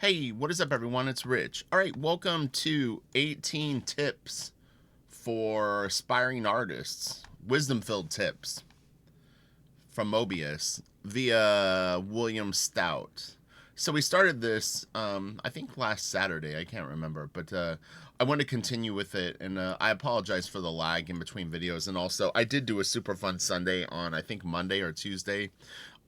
Hey, what is up, everyone? It's Rich. All right, welcome to 18 tips for aspiring artists, wisdom filled tips from Moebius via William Stout. So we started this, I think last Saturday. I can't remember, but I want to continue with it, and I apologize for the lag in between videos. And also, I did do a super fun Sunday on I think Monday or Tuesday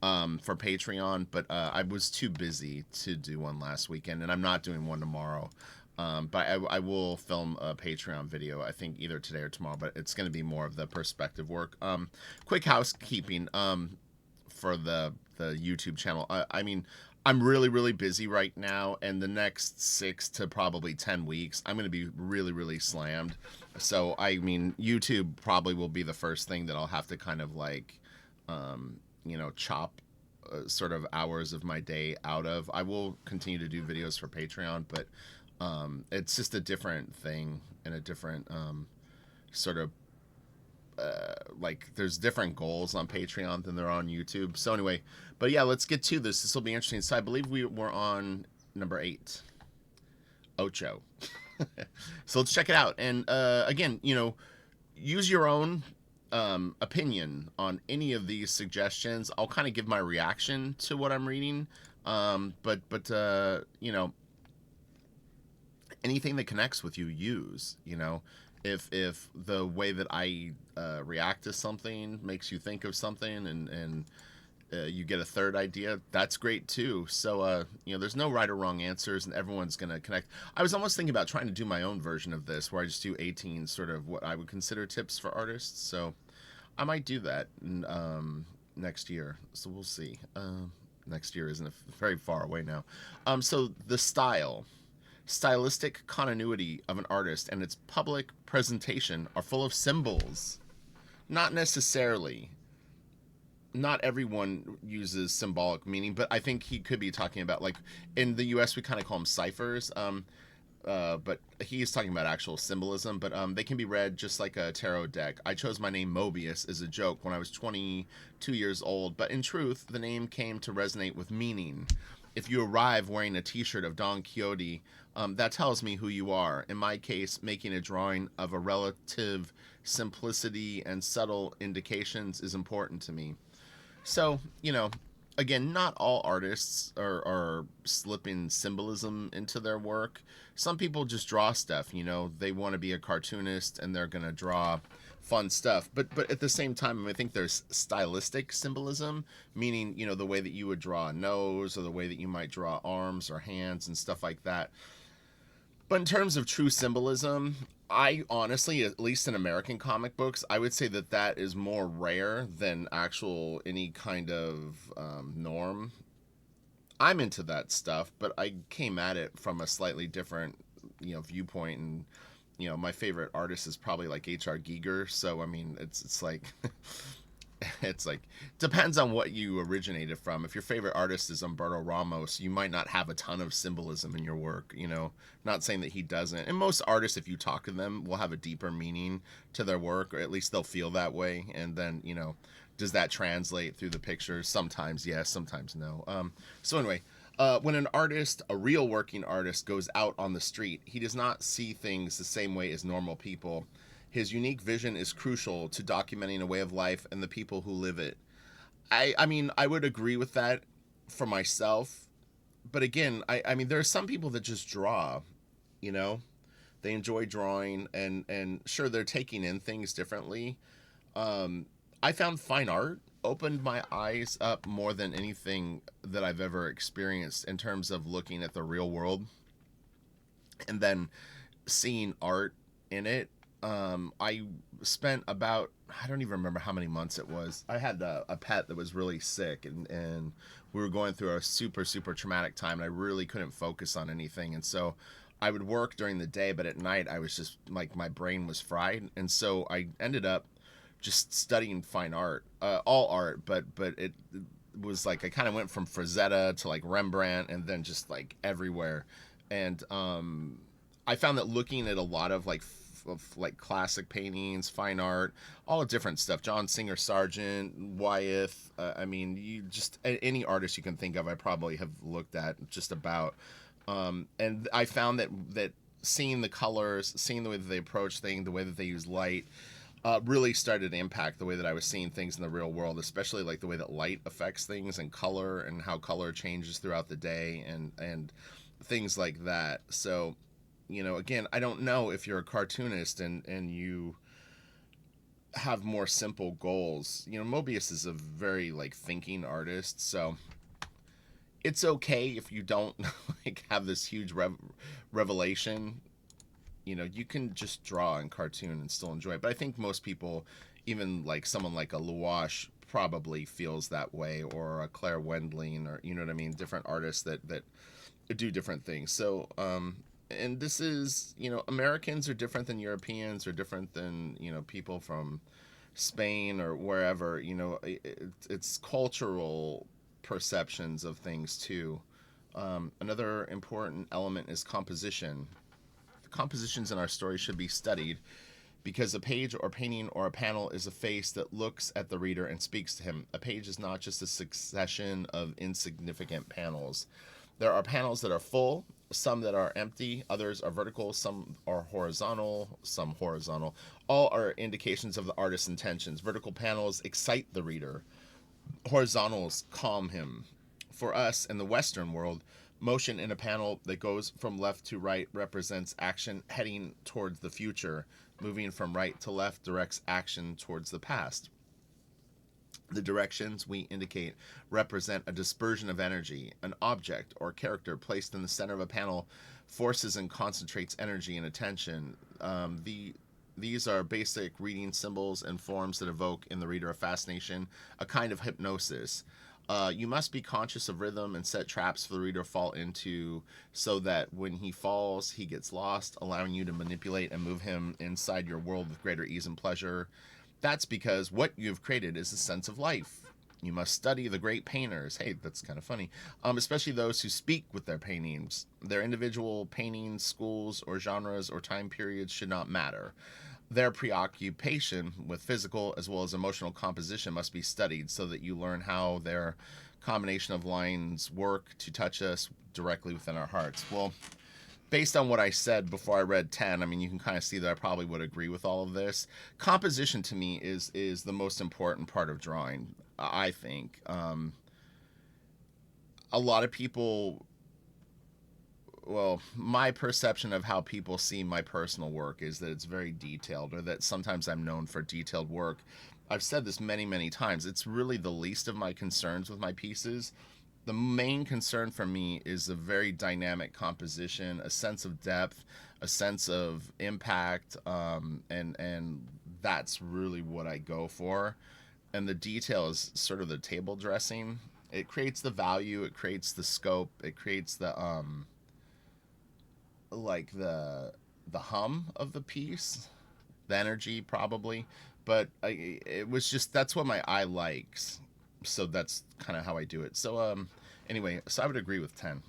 for Patreon, but I was too busy to do one last weekend, and I'm not doing one tomorrow. But I will film a Patreon video, I think either today or tomorrow, but it's going to be more of the perspective work. Quick housekeeping for the YouTube channel. I mean, I'm really busy right now, and the next 6 to probably 10 weeks, I'm going to be really slammed. So, I mean, YouTube probably will be the first thing that I'll have to kind of like, chop sort of hours of my day out of. I will continue to do videos for Patreon, but it's just a different thing and a different sort of like there's different goals on Patreon than there are on YouTube. So anyway, but yeah, let's get to this. This will be interesting. So I believe we were on number 8, Ocho. So let's check it out. And again, use your own opinion on any of these suggestions. I'll kind of give my reaction to what I'm reading, but anything that connects with you, use. If the way that I react to something makes you think of something, and you get a third idea, that's great too. So there's no right or wrong answers, and everyone's gonna connect. I was almost thinking about trying to do my own version of this, where I just do 18 sort of what I would consider tips for artists. So I might do that next year. So we'll see. Next year isn't very far away now. So the stylistic continuity of an artist and its public presentation are full of symbols. Not necessarily. Not everyone uses symbolic meaning, but I think he could be talking about, like, in the US we kind of call them ciphers, but he's talking about actual symbolism. But they can be read just like a tarot deck. I chose my name Moebius as a joke when I was 22 years old, but in truth the name came to resonate with meaning. If you arrive wearing a t-shirt of Don Quixote, that tells me who you are. In my case, making a drawing of a relative simplicity and subtle indications is important to me. So, again, not all artists are slipping symbolism into their work. Some people just draw stuff, they want to be a cartoonist and they're going to draw fun stuff. But at the same time, I think there's stylistic symbolism, meaning, the way that you would draw a nose or the way that you might draw arms or hands and stuff like that. But in terms of true symbolism, I honestly, at least in American comic books, I would say that is more rare than actual any kind of norm. I'm into that stuff, but I came at it from a slightly different, viewpoint. And my favorite artist is probably like H.R. Giger. So I mean, it's like it's like depends on what you originated from. If your favorite artist is Umberto Ramos, you might not have a ton of symbolism in your work. Not saying that he doesn't. And most artists, if you talk to them, will have a deeper meaning to their work, or at least they'll feel that way. And then does that translate through the pictures? Sometimes yes, sometimes no. So anyway, when an artist, a real working artist, goes out on the street, he does not see things the same way as normal people. His unique vision is crucial to documenting a way of life and the people who live it. I mean, I would agree with that for myself. But again, I mean, there are some people that just draw, They enjoy drawing, and sure, they're taking in things differently. I found fine art opened my eyes up more than anything that I've ever experienced in terms of looking at the real world and then seeing art in it. I spent about, I don't even remember how many months it was. I had a pet that was really sick, and we were going through a super traumatic time, and I really couldn't focus on anything. And so I would work during the day, but at night I was just like, my brain was fried. And so I ended up just studying fine art, all art, but it was like I kind of went from Frazetta to like Rembrandt, and then just like everywhere. And I found that looking at a lot of like classic paintings, fine art, all different stuff. John Singer Sargent, Wyeth. I mean, you just any artist you can think of, I probably have looked at just about. And I found that seeing the colors, seeing the way that they approach things, the way that they use light, really started to impact the way that I was seeing things in the real world, especially like the way that light affects things and color and how color changes throughout the day and things like that. So, again, I don't know if you're a cartoonist and you have more simple goals. Moebius is a very like thinking artist, so it's okay if you don't like have this huge revelation. You can just draw and cartoon and still enjoy it. But I think most people, even like someone like a Luash, probably feels that way, or a Claire Wendling, or you know what I mean, different artists that do different things. So, and this is, Americans are different than Europeans, or different than people from Spain or wherever. It's cultural perceptions of things too. Another important element is composition. The compositions in our story should be studied because a page or painting or a panel is a face that looks at the reader and speaks to him. A page is not just a succession of insignificant panels. There are panels that are full, some that are empty, others are vertical, some are horizontal, some horizontal. All are indications of the artist's intentions. Vertical panels excite the reader, horizontals calm him. For us in the Western world, motion in a panel that goes from left to right represents action heading towards the future. Moving from right to left directs action towards the past. The directions we indicate represent a dispersion of energy. An object or character placed in the center of a panel forces and concentrates energy and attention. These are basic reading symbols and forms that evoke in the reader a fascination, a kind of hypnosis. You must be conscious of rhythm and set traps for the reader to fall into so that when he falls, he gets lost, allowing you to manipulate and move him inside your world with greater ease and pleasure. That's because what you've created is a sense of life. You must study the great painters. Hey, that's kind of funny. Especially those who speak with their paintings. Their individual paintings, schools, or genres or time periods should not matter. Their preoccupation with physical as well as emotional composition must be studied so that you learn how their combination of lines work to touch us directly within our hearts. Well, based on what I said before I read 10, I mean, you can kind of see that I probably would agree with all of this. Composition to me is the most important part of drawing, I think. A lot of people, well, my perception of how people see my personal work is that it's very detailed, or that sometimes I'm known for detailed work. I've said this many, many times. It's really the least of my concerns with my pieces. The main concern for me is a very dynamic composition, a sense of depth, a sense of impact, and that's really what I go for. And the detail is sort of the table dressing. It creates the value, it creates the scope, it creates the like the hum of the piece, the energy probably. But it was just that's what my eye likes, so that's kind of how I do it. So anyway, so I would agree with 10.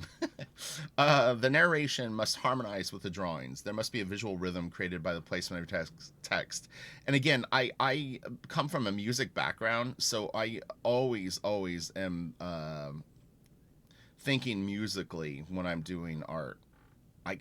The narration must harmonize with the drawings. There must be a visual rhythm created by the placement of text. And again, I come from a music background, so I always am thinking musically when I'm doing art.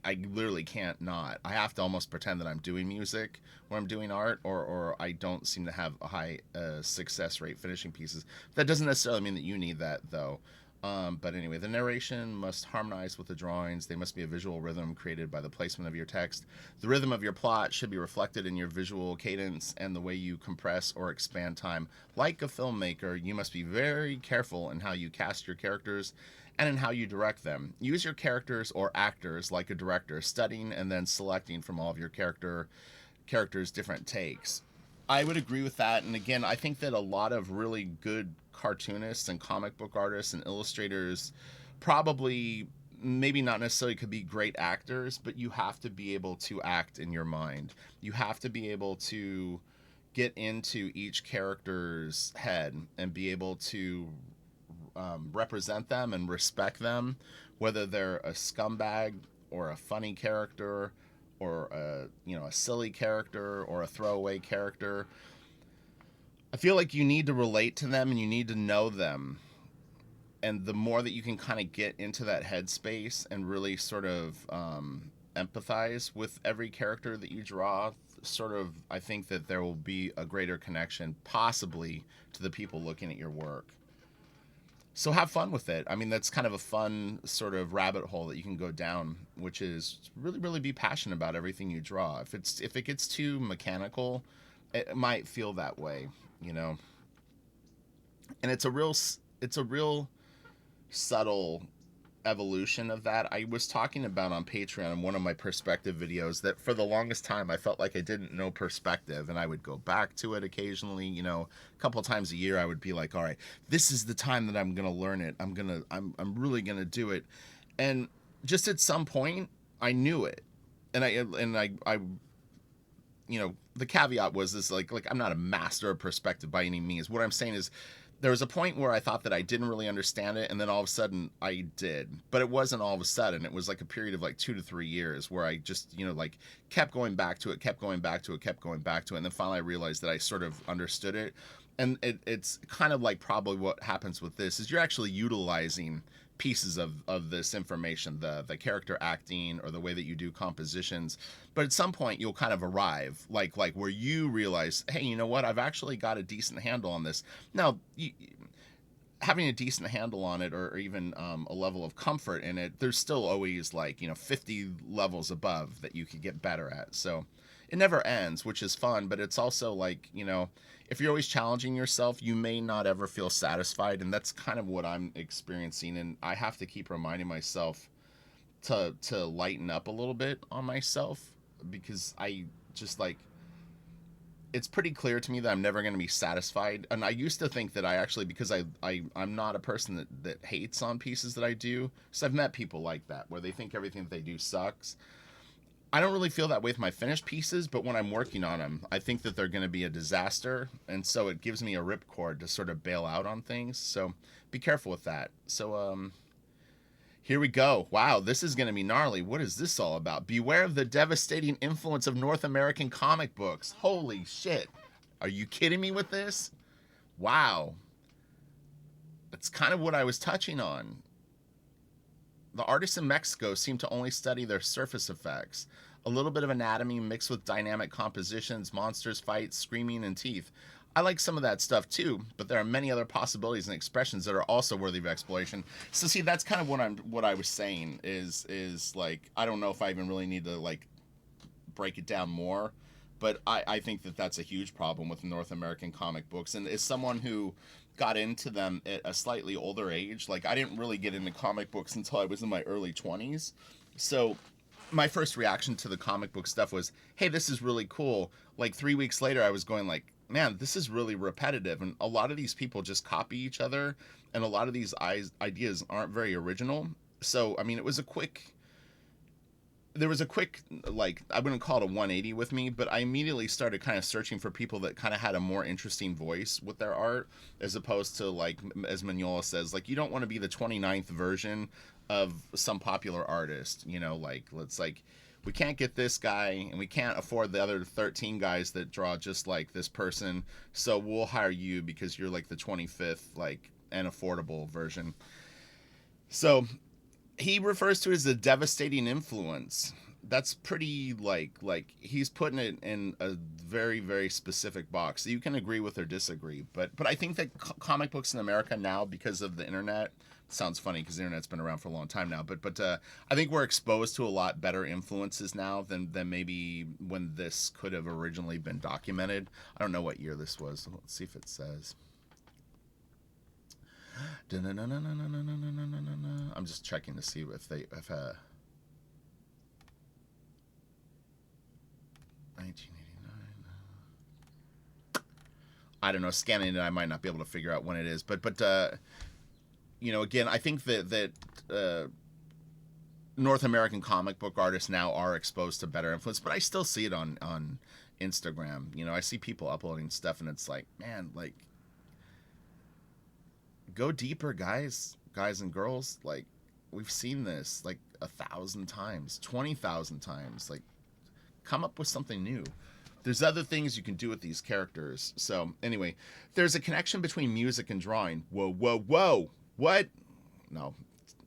I literally can't not. I have to almost pretend that I'm doing music when I'm doing art, or I don't seem to have a high success rate finishing pieces. That doesn't necessarily mean that you need that, though. But anyway, the narration must harmonize with the drawings. They must be a visual rhythm created by the placement of your text. The rhythm of your plot should be reflected in your visual cadence and the way you compress or expand time. Like a filmmaker, you must be very careful in how you cast your characters and in how you direct them. Use your characters or actors like a director, studying and then selecting from all of your characters' different takes. I would agree with that. And again, I think that a lot of really good cartoonists and comic book artists and illustrators probably, maybe not necessarily could be great actors, but you have to be able to act in your mind. You have to be able to get into each character's head and be able to represent them and respect them, whether they're a scumbag or a funny character or a silly character or a throwaway character. I feel like you need to relate to them and you need to know them and the more that you can kind of get into that headspace and really sort of empathize with every character that you draw, sort of, I think that there will be a greater connection, possibly, to the people looking at your work. So have fun with it. I mean, that's kind of a fun sort of rabbit hole that you can go down, which is really, really be passionate about everything you draw. If it gets too mechanical, it might feel that way, you know. And it's a real subtle evolution of that. I was talking about on Patreon in one of my perspective videos that for the longest time I felt like I didn't know perspective, and I would go back to it occasionally, you know, a couple of times a year. I would be like, all right, this is the time that I'm going to learn it. I'm really going to do it. And just at some point I knew it. And I you know, the caveat was this, like I'm not a master of perspective by any means. What I'm saying is there was a point where I thought that I didn't really understand it, and then all of a sudden I did. But it wasn't all of a sudden. It was like a period of like 2 to 3 years where I just, you know, like kept going back to it, kept going back to it, kept going back to it, and then finally I realized that I sort of understood it. And it's kind of like probably what happens with this is you're actually utilizing pieces of this information, the character acting or the way that you do compositions, but at some point you'll kind of arrive like where you realize, hey, you know what, I've actually got a decent handle on this now. Having a decent handle on it, or even a level of comfort in it, there's still always, like, you know, 50 levels above that you could get better at. So it never ends, which is fun, but it's also like, you know, if you're always challenging yourself, you may not ever feel satisfied, and that's kind of what I'm experiencing. And I have to keep reminding myself to lighten up a little bit on myself, because I just, like, it's pretty clear to me that I'm never going to be satisfied. And I used to think that I actually, because I'm not a person that hates on pieces that I do. So I've met people like that, where they think everything that they do sucks. I don't really feel that way with my finished pieces, but when I'm working on them, I think that they're going to be a disaster. And so it gives me a ripcord to sort of bail out on things. So be careful with that. So, here we go. Wow, this is going to be gnarly. What is this all about? Beware of the devastating influence of North American comic books. Holy shit. Are you kidding me with this? Wow. That's kind of what I was touching on. The artists in Mexico seem to only study their surface effects. A little bit of anatomy mixed with dynamic compositions, monsters, fights, screaming, and teeth. I like some of that stuff too, but there are many other possibilities and expressions that are also worthy of exploration. So see, that's kind of what I was saying is like, I don't know if I even really need to like break it down more, but I think that that's a huge problem with North American comic books. And as someone who got into them at a slightly older age, like I didn't really get into comic books until I was in my early 20s. So my first reaction to the comic book stuff was, hey, this is really cool. Like 3 weeks later, I was going like, man, this is really repetitive, and a lot of these people just copy each other, and a lot of these ideas aren't very original. So I mean, there was a quick, like, I wouldn't call it a 180 with me, but I immediately started kind of searching for people that kind of had a more interesting voice with their art, as opposed to, like, as Mignola says, like, you don't want to be the 29th version of some popular artist, you know, like, let's, like, we can't get this guy, and we can't afford the other 13 guys that draw just like this person, so we'll hire you because you're like the 25th, like, and affordable version. So he refers to it as a devastating influence. That's pretty, like he's putting it in a very, very specific box. So you can agree with or disagree, but I think that comic books in America now, because of the internet, sounds funny because the internet's been around for a long time now, but I think we're exposed to a lot better influences now than maybe when this could have originally been documented. I don't know what year this was. Let's see if it says. I'm just checking to see if they have 1989. I don't know. Scanning it, I might not be able to figure out when it is, but you know, again, I think that North American comic book artists now are exposed to better influence, but I still see it on Instagram. You know, I see people uploading stuff, and it's like, man, like, go deeper, guys and girls. Like, we've seen this like 1,000 times, 20,000 times. Like, come up with something new. There's other things you can do with these characters. So anyway, there's a connection between music and drawing. Whoa, whoa, whoa. What? No.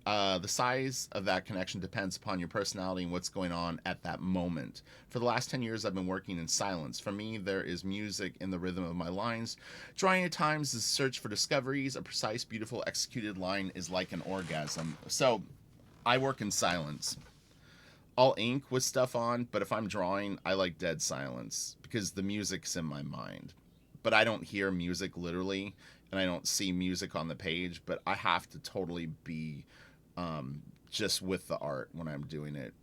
The size of that connection depends upon your personality and what's going on at that moment. For the last 10 years, I've been working in silence. For me, there is music in the rhythm of my lines. Drawing at times is a search for discoveries. A precise, beautiful, executed line is like an orgasm. So, I work in silence. I'll ink with stuff on, but if I'm drawing, I like dead silence because the music's in my mind. But I don't hear music literally, and I don't see music on the page, but I have to totally be just with the art when I'm doing it.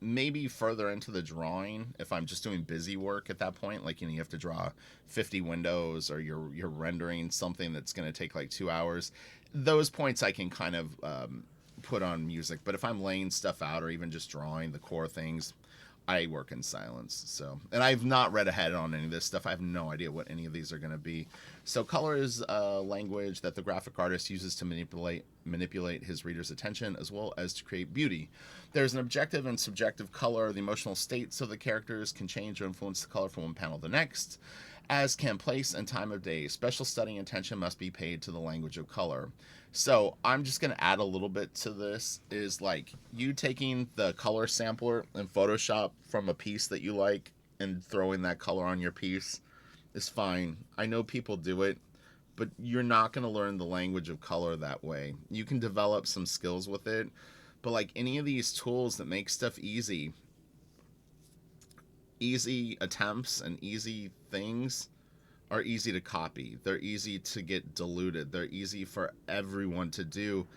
Maybe further into the drawing, if I'm just doing busy work at that point, like you have to draw 50 windows or you're rendering something that's going to take like 2 hours. Those points I can kind of put on music. But if I'm laying stuff out or even just drawing the core things, I work in silence. So, and I've not read ahead on any of this stuff. I have no idea what any of these are going to be. So, color is a language that the graphic artist uses to manipulate his reader's attention as well as to create beauty. There's an objective and subjective color. The emotional states of the characters can change or influence the color from one panel to the next, as can place and time of day. Special study and attention must be paid to the language of color. So I'm just going to add a little bit to this is like you taking the color sampler in Photoshop from a piece that you like and throwing that color on your piece is fine. I know people do it, but you're not going to learn the language of color that way. You can develop some skills with it, but like any of these tools that make stuff easy, easy attempts and easy things are easy to copy. They're easy to get diluted. They're easy for everyone to do.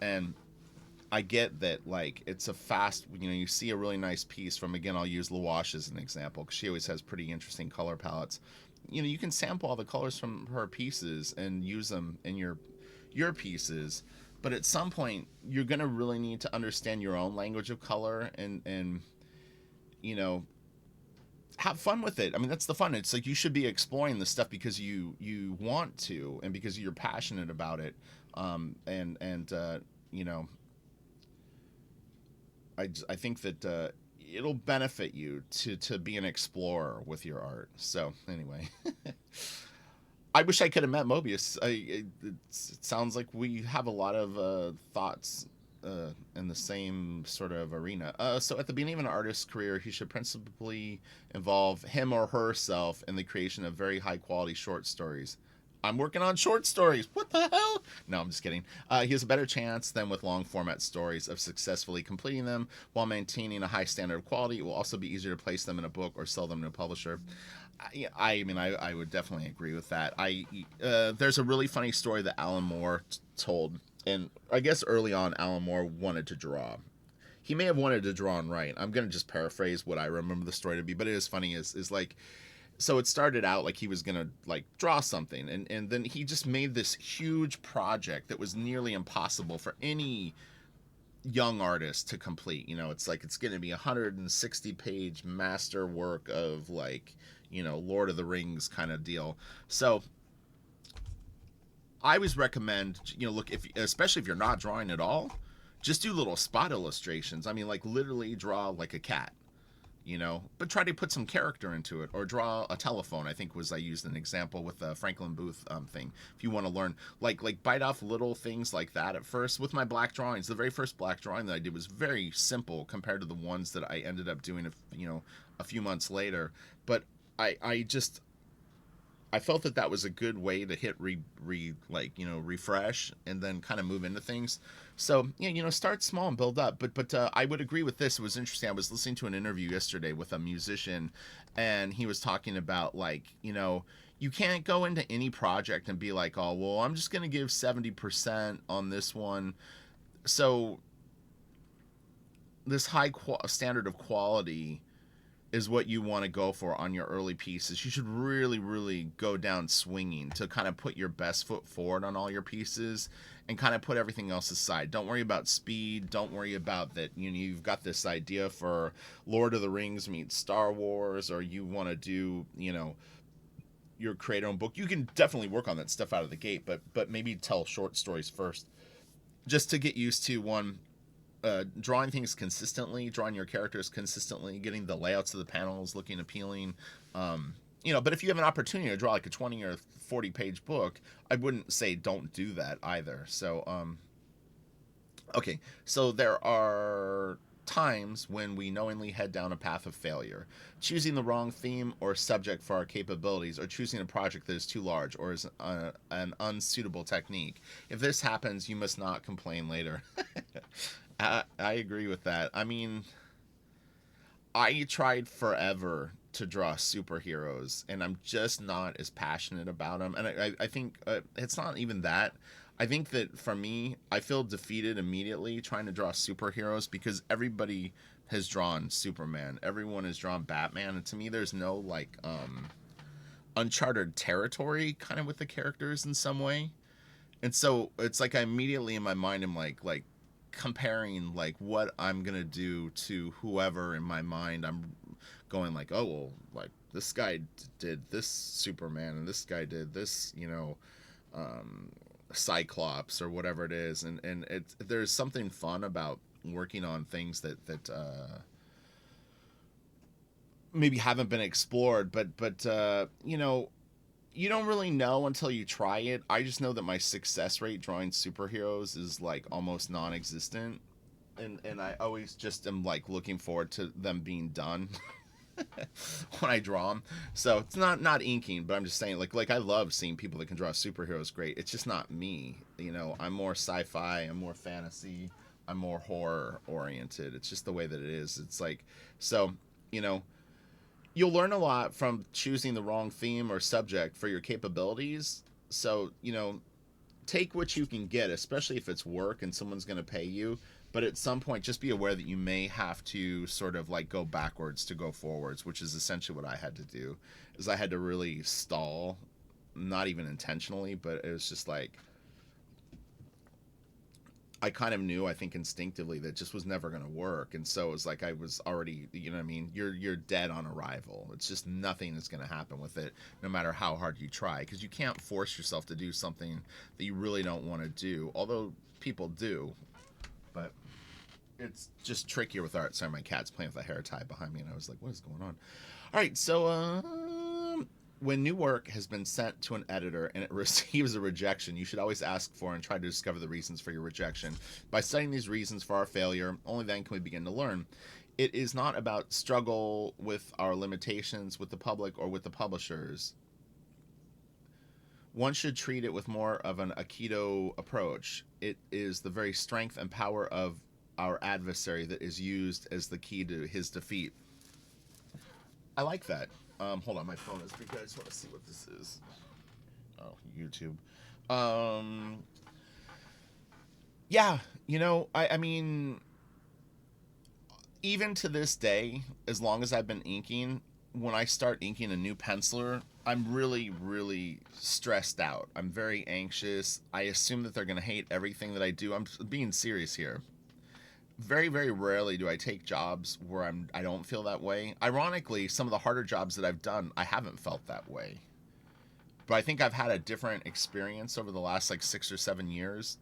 And I get that, like, it's a fast, you see a really nice piece from, again, I'll use Luash as an example because she always has pretty interesting color palettes. You can sample all the colors from her pieces and use them in your pieces. But at some point, you're going to really need to understand your own language of color and you know, have fun with it. I mean, that's the fun. It's like you should be exploring this stuff because you want to and because you're passionate about it. You know, I think that it'll benefit you to be an explorer with your art. So anyway, I wish I could have met Moebius. It sounds like we have a lot of thoughts in the same sort of arena. So at the beginning of an artist's career, he should principally involve him or herself in the creation of very high quality short stories. I'm working on short stories. What the hell? No, I'm just kidding. He has a better chance than with long format stories of successfully completing them while maintaining a high standard of quality. It will also be easier to place them in a book or sell them to a publisher. I mean, I would definitely agree with that. There's a really funny story that Alan Moore told, and I guess early on, Alan Moore wanted to draw. He may have wanted to draw and write. I'm gonna just paraphrase what I remember the story to be, but it is funny. Is like, so it started out like he was gonna like draw something, and then he just made this huge project that was nearly impossible for any young artist to complete. It's like it's going to be a 160-page master work of like, Lord of the Rings kind of deal. So I always recommend, look, if especially if you're not drawing at all, just do little spot illustrations. I mean, like literally draw like a cat, but try to put some character into it, or draw a telephone. I think I used an example with the Franklin Booth thing. If you want to learn, like bite off little things like that at first. With my black drawings, the very first black drawing that I did was very simple compared to the ones that I ended up doing, a few months later. But I felt that was a good way to hit refresh and then kind of move into things. So start small and build up. But I would agree with this. It was interesting. I was listening to an interview yesterday with a musician, and he was talking about like, you can't go into any project and be like, oh well, I'm just gonna give 70% on this one. So this standard of quality is what you want to go for on your early pieces. You should really, really go down swinging to kind of put your best foot forward on all your pieces and kind of put everything else aside. Don't worry about speed. Don't worry about that. You've got this idea for Lord of the Rings meets Star Wars, or you want to do, your create own book. You can definitely work on that stuff out of the gate, but maybe tell short stories first, just to get used to drawing things consistently, drawing your characters consistently, getting the layouts of the panels looking appealing. But if you have an opportunity to draw like a 20 or 40 page book, I wouldn't say don't do that either. So Okay, so there are times when we knowingly head down a path of failure, choosing the wrong theme or subject for our capabilities, or choosing a project that is too large or is an unsuitable technique. If this happens, you must not complain later. I agree with that. I mean, I tried forever to draw superheroes, and I'm just not as passionate about them. And I think it's not even that. I think that for me, I feel defeated immediately trying to draw superheroes because everybody has drawn Superman, everyone has drawn Batman, and to me, there's no like uncharted territory kind of with the characters in some way. And so it's like I immediately in my mind am like comparing like what I'm gonna do to whoever in my mind. I'm going like, oh well, like this guy did this Superman and this guy did this, um, Cyclops or whatever it is, and there's something fun about working on things that maybe haven't been explored, but you don't really know until you try it. I just know that my success rate drawing superheroes is like almost non-existent, and I always just am like looking forward to them being done when I draw them. So it's not inking, but I'm just saying like I love seeing people that can draw superheroes great. It's just not me. I'm more sci-fi, I'm more fantasy, I'm more horror oriented. It's just the way that it is. It's like so, you know, you'll learn a lot from choosing the wrong theme or subject for your capabilities. So, take what you can get, especially if it's work and someone's going to pay you. But at some point, just be aware that you may have to sort of like go backwards to go forwards, which is essentially what I had to do. Is I had to really stall, not even intentionally, but it was just like I kind of knew, I think instinctively, that just was never going to work, and so it was like I was already, you know what I mean? You're dead on arrival. It's just nothing is going to happen with it, no matter how hard you try, because you can't force yourself to do something that you really don't want to do. Although people do, but it's just trickier with art. Sorry, my cat's playing with a hair tie behind me, and I was like, "What is going on?" All right, so when new work has been sent to an editor and it receives a rejection, you should always ask for and try to discover the reasons for your rejection. By studying these reasons for our failure, only then can we begin to learn. It is not about struggle with our limitations with the public or with the publishers. One should treat it with more of an Aikido approach. It is the very strength and power of our adversary that is used as the key to his defeat. I like that. Hold on, my phone is because I just want to see what this is. Oh, YouTube. Um, yeah, I mean, even to this day, as long as I've been inking, when I start inking a new penciler, I'm really, really stressed out. I'm very anxious. I assume that they're going to hate everything that I do. I'm being serious here. Very, very rarely do I take jobs where I don't feel that way. Ironically, some of the harder jobs that I've done, I haven't felt that way. But I think I've had a different experience over the last like 6 or 7 years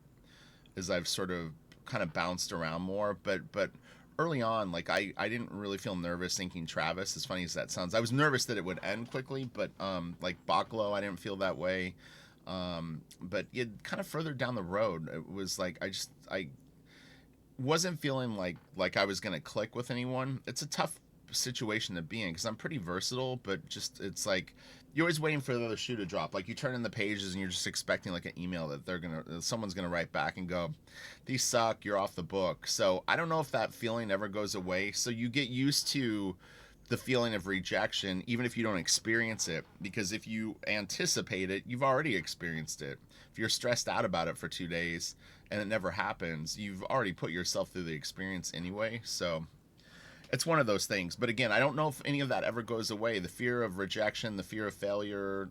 as I've sort of kind of bounced around more. But early on, like I didn't really feel nervous thinking Travis, as funny as that sounds. I was nervous that it would end quickly, but like Baklo, I didn't feel that way. But it kind of further down the road, it was like I wasn't feeling like I was gonna click with anyone. It's a tough situation to be in because I'm pretty versatile, but just it's like you're always waiting for the other shoe to drop. Like you turn in the pages and you're just expecting like an email that someone's gonna write back and go, "These suck. You're off the book." So I don't know if that feeling ever goes away. So you get used to the feeling of rejection, even if you don't experience it, because if you anticipate it, you've already experienced it. If you're stressed out about it for 2 days and it never happens, you've already put yourself through the experience anyway. So it's one of those things. But again, I don't know if any of that ever goes away. The fear of rejection, the fear of failure,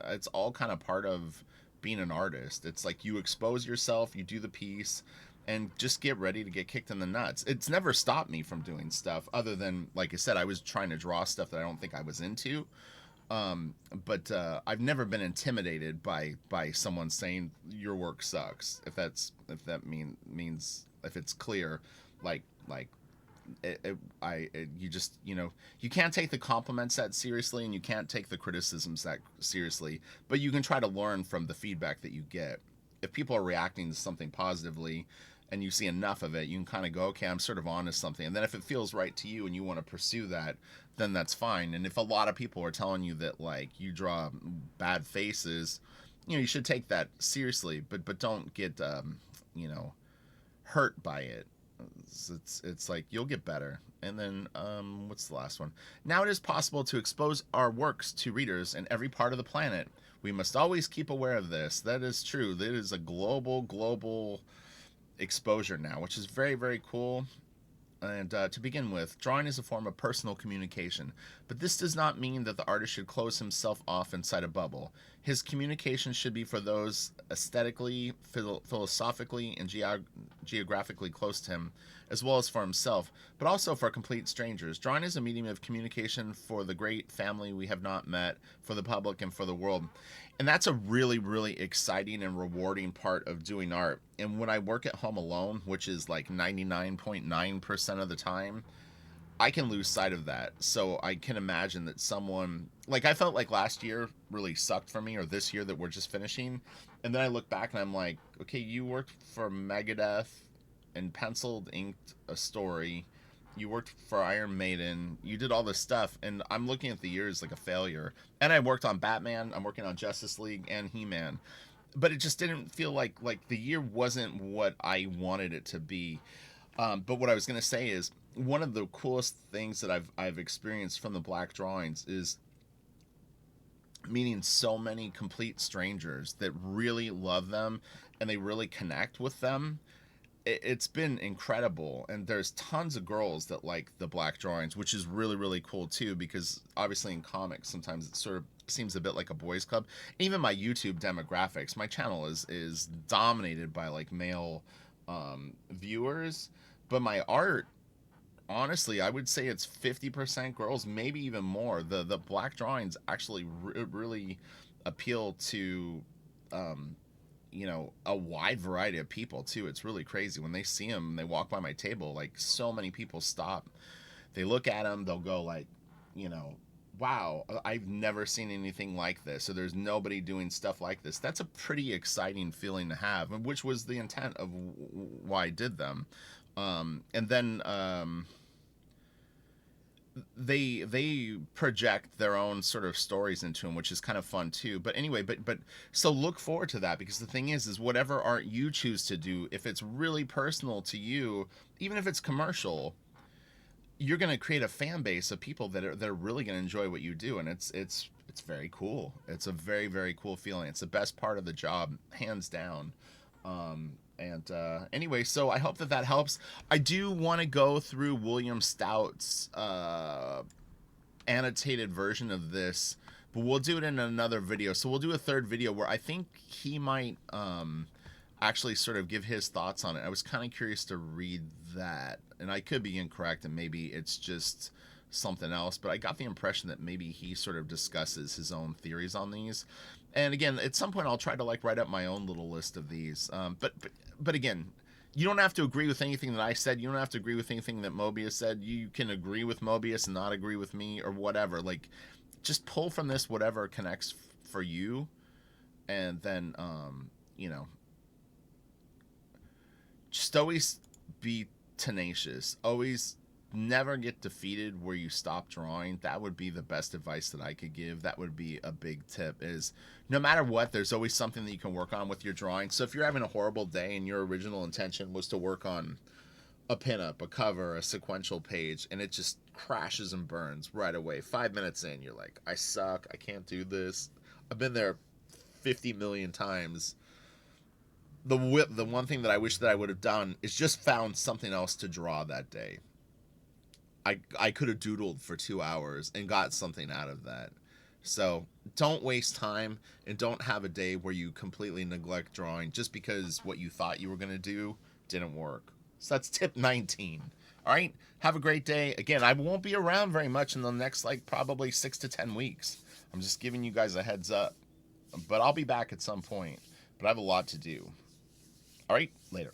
it's all kind of part of being an artist. It's like you expose yourself, you do the piece, and just get ready to get kicked in the nuts. It's never stopped me from doing stuff other than, like I said, I was trying to draw stuff that I don't think I was into. But I've never been intimidated by someone saying your work sucks. If that means if it's clear, like you just you can't take the compliments that seriously and you can't take the criticisms that seriously, but you can try to learn from the feedback that you get. If people are reacting to something positively, and you see enough of it, you can kind of go, okay, I'm sort of on to something. And then if it feels right to you and you want to pursue that, then that's fine. And if a lot of people are telling you that like you draw bad faces, you should take that seriously, but don't get you know hurt by it. It's like you'll get better. And then what's the last one? Now it is possible to expose our works to readers in every part of the planet. We must always keep aware of this. That is true. That is a global exposure now, which is very, very cool. And to begin with, drawing is a form of personal communication, but this does not mean that the artist should close himself off inside a bubble. His communication should be for those aesthetically, philosophically, and geographically close to him, as well as for himself, but also for complete strangers. Drawing is a medium of communication for the great family we have not met, for the public, and for the world. And that's a really, really exciting and rewarding part of doing art. And when I work at home alone, which is like 99.9% of the time, I can lose sight of that. So I can imagine that someone, like I felt like last year really sucked for me, or this year that we're just finishing. And then I look back and I'm like, okay, you worked for Megadeth and penciled, inked a story. You worked for Iron Maiden. You did all this stuff, and I'm looking at the years like a failure. And I worked on Batman. I'm working on Justice League and He-Man, but it just didn't feel like the year wasn't what I wanted it to be. But what I was gonna say is one of the coolest things that I've experienced from the black drawings is meeting so many complete strangers that really love them and they really connect with them. It's been incredible, and there's tons of girls that like the black drawings, which is really, really cool too, because obviously in comics sometimes it sort of seems a bit like a boys club. Even my YouTube demographics, my channel is dominated by like male viewers, but my art, honestly, I would say it's 50% girls, maybe even more. The black drawings actually really appeal to a wide variety of people too. It's really crazy when they see them, they walk by my table, like so many people stop, they look at them, they'll go like, wow, I've never seen anything like this. So there's nobody doing stuff like this. That's a pretty exciting feeling to have, which was the intent of why I did them. And then they project their own sort of stories into them, which is kind of fun too. But anyway, but so look forward to that, because the thing is whatever art you choose to do, if it's really personal to you, even if it's commercial, you're going to create a fan base of people that are really going to enjoy what you do. And it's very cool. It's a very, very cool feeling. It's the best part of the job, hands down. And anyway, so I hope that helps. I do want to go through William Stout's annotated version of this, but we'll do it in another video. So we'll do a third video where I think he might actually sort of give his thoughts on it. I was kind of curious to read that, and I could be incorrect, and maybe it's just something else, but I got the impression that maybe he sort of discusses his own theories on these. And again, at some point I'll try to like write up my own little list of these. But again, you don't have to agree with anything that I said. You don't have to agree with anything that Moebius said. You can agree with Moebius and not agree with me or whatever. Like, just pull from this whatever connects for you, and then just always be tenacious. Always never get defeated where you stop drawing. That would be the best advice that I could give. That would be a big tip, is no matter what, there's always something that you can work on with your drawing. So if you're having a horrible day and your original intention was to work on a pinup, a cover, a sequential page, and it just crashes and burns right away, 5 minutes in, you're like, I suck, I can't do this. I've been there 50 million times. The one thing that I wish that I would have done is just found something else to draw that day. I could have doodled for 2 hours and got something out of that. So don't waste time, and don't have a day where you completely neglect drawing just because what you thought you were going to do didn't work. So that's tip 19. All right, have a great day. Again, I won't be around very much in the next probably 6 to 10 weeks. I'm just giving you guys a heads up, but I'll be back at some point. But I have a lot to do. All right, later.